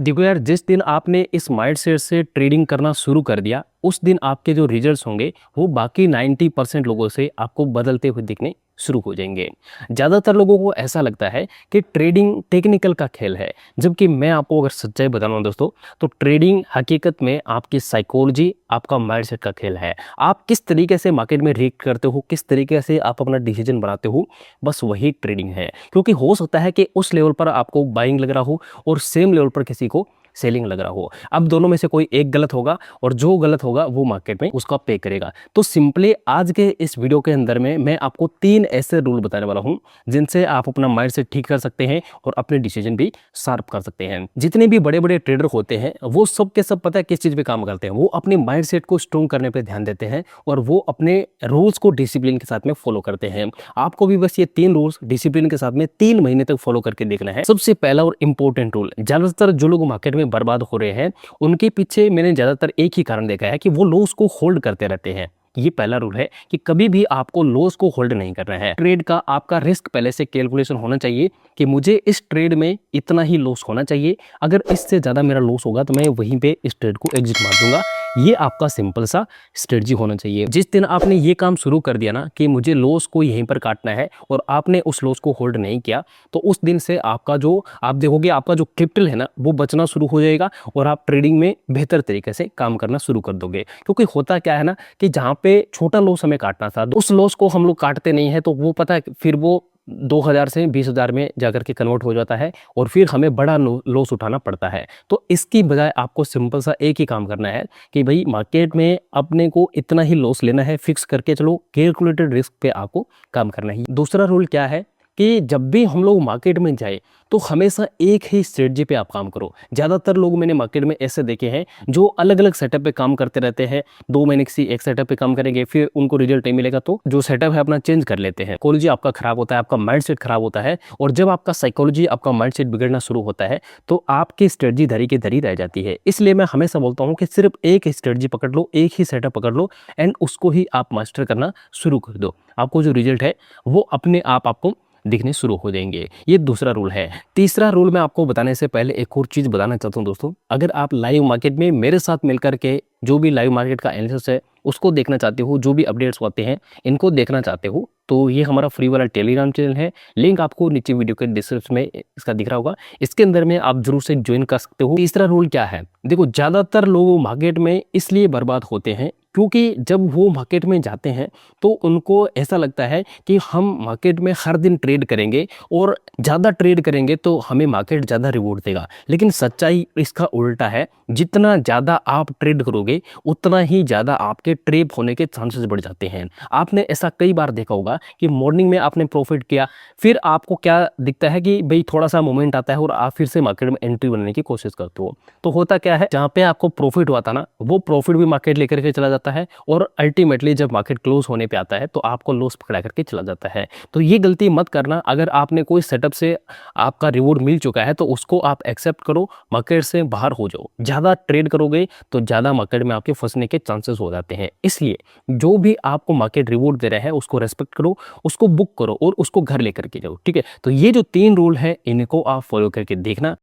देखो यार, जिस दिन आपने इस माइंडसेट से ट्रेडिंग करना शुरू कर दिया, उस दिन आपके जो रिजल्ट्स होंगे वो बाकी 90% लोगों से आपको बदलते हुए दिखने शुरू हो जाएंगे। ज़्यादातर लोगों को ऐसा लगता है कि ट्रेडिंग टेक्निकल का खेल है, जबकि मैं आपको अगर सच्चाई बताऊं दोस्तों, तो ट्रेडिंग हकीकत में आपकी साइकोलॉजी, आपका माइंडसेट का खेल है। आप किस तरीके से मार्केट में रिएक्ट करते हो, किस तरीके से आप अपना डिसीजन बनाते हो, बस वही ट्रेडिंग है। क्योंकि हो सकता है कि उस लेवल पर आपको बाइंग लग रहा हो और सेम लेवल पर किसी को सेलिंग लग रहा हो। अब दोनों में से कोई एक गलत होगा और जो गलत होगा वो मार्केट में उसका पे करेगा। तो सिंपली आज के इस वीडियो के अंदर में मैं आपको 3 ऐसे रूल बताने वाला हूं जिनसे आप अपना माइंडसेट ठीक कर सकते हैं और अपने डिसीजन भी शार्प कर सकते हैं। जितने भी बड़े बड़े ट्रेडर होते हैं वो सब के सब पता है किस चीज पे काम करते हैं, वो अपने माइंडसेट को स्ट्रॉन्ग करने पे ध्यान देते हैं और वो अपने रूल्स को डिसिप्लिन के साथ में फॉलो करते हैं। आपको भी बस ये 3 रूल्स डिसिप्लिन के साथ में 3 महीने तक फॉलो करके देखना है। सबसे पहला और इंपॉर्टेंट रूल, ज्यादातर जो लोग मार्केट में बर्बाद हो रहे हैं उनके पीछे मैंने ज्यादातर एक ही कारण देखा है कि वो लॉस को होल्ड करते रहते हैं। ये पहला रूल है कि कभी भी आपको लॉस को होल्ड नहीं करना है। ट्रेड का आपका रिस्क पहले से कैलकुलेशन होना चाहिए कि मुझे इस ट्रेड में इतना ही लॉस होना चाहिए, अगर इससे ज्यादा मेरा लॉस होगा तो मैं वहीं पे इस ट्रेड को एग्जिट मार दूंगा। ये आपका सिंपल सा स्ट्रेटजी होना चाहिए। जिस दिन आपने ये काम शुरू कर दिया ना कि मुझे लॉस को यहीं पर काटना है और आपने उस लॉस को होल्ड नहीं किया, तो उस दिन से आपका जो आप देखोगे आपका जो कैपिटल है ना वो बचना शुरू हो जाएगा और आप ट्रेडिंग में बेहतर तरीके से काम करना शुरू कर दोगे। क्योंकि होता क्या है ना कि जहाँ पे छोटा लॉस हमें काटना था, उस लॉस को हम लोग काटते नहीं है, तो वो पता है फिर वो 2000 से 20,000 में जाकर के कन्वर्ट हो जाता है और फिर हमें बड़ा लॉस उठाना पड़ता है। तो इसकी बजाय आपको सिंपल सा एक ही काम करना है कि भाई मार्केट में अपने को इतना ही लॉस लेना है, फिक्स करके चलो, कैलकुलेटेड रिस्क पे आपको काम करना है। दूसरा रूल क्या है कि जब भी हम लोग मार्केट में जाए तो हमेशा एक ही स्ट्रेटजी पे आप काम करो। ज़्यादातर लोग मैंने मार्केट में ऐसे देखे हैं जो अलग अलग सेटअप पे काम करते रहते हैं। 2 महीने किसी एक सेटअप पे काम करेंगे, फिर उनको रिजल्ट नहीं मिलेगा तो जो सेटअप है अपना चेंज कर लेते हैं। साइकोलॉजी आपका खराब होता है, आपका माइंडसेट खराब होता है, और जब आपका साइकोलॉजी, आपका माइंडसेट बिगड़ना शुरू होता है तो आपकी स्ट्रेटजी धरी की धरी रह जाती है। इसलिए मैं हमेशा बोलता हूँ कि सिर्फ एक स्ट्रेटजी पकड़ लो, एक ही सेटअप पकड़ लो एंड उसको ही आप मास्टर करना शुरू कर दो। आपको जो रिजल्ट है वो अपने आप आपको दिखने शुरू हो जाएंगे। ये दूसरा रूल है। तीसरा रूल मैं आपको बताने से पहले एक और चीज बताना चाहता हूं दोस्तों, अगर आप लाइव मार्केट में मेरे साथ मिलकर के जो भी लाइव मार्केट का एनालिसिस है उसको देखना चाहते हो, जो भी अपडेट्स होते हैं इनको देखना चाहते हो, तो ये हमारा फ्री वाला टेलीग्राम चैनल है। लिंक आपको नीचे वीडियो के डिस्क्रिप्शन में इसका दिख रहा होगा, इसके अंदर में आप जरूर से ज्वाइन कर सकते हो। तीसरा रूल क्या है, देखो ज्यादातर लोग मार्केट में इसलिए बर्बाद होते हैं क्योंकि जब वो मार्केट में जाते हैं तो उनको ऐसा लगता है कि हम मार्केट में हर दिन ट्रेड करेंगे और ज़्यादा ट्रेड करेंगे तो हमें मार्केट ज़्यादा रिवॉर्ड देगा। लेकिन सच्चाई इसका उल्टा है, जितना ज़्यादा आप ट्रेड करोगे उतना ही ज़्यादा आपके ट्रैप होने के चांसेस बढ़ जाते हैं। आपने ऐसा कई बार देखा होगा कि मॉर्निंग में आपने प्रॉफिट किया, फिर आपको क्या दिखता है कि भाई थोड़ा सा मोमेंट आता है और आप फिर से मार्केट में एंट्री बनने की कोशिश करते हो। तो होता क्या है, जहाँ पे आपको प्रॉफिट हुआ था ना वो प्रॉफिट भी मार्केट लेकर के चला जाता है और अल्टीमेटली जब मार्केट क्लोज होने पे आता है तो आपको लॉस पकड़ा करके चला जाता है। तो ये गलती मत करना। अगर आपने कोई सेटअप से आपका रिवॉर्ड मिल चुका है तो उसको आप एक्सेप्ट करो, मार्केट से बाहर हो जाओ। ज़्यादा ट्रेड करोगे तो ज़्यादा मार्केट में आपके फंसने के चांसेस हो जाते हैं। इसलिए जो भी आपको मार्केट रिवॉर्ड दे रहा है उसको रेस्पेक्ट करो, उसको बुक करो और उसको घर लेकर के जाओ। ठीक है, तो ये जो 3 रूल है इनको आप फॉलो करके देखना।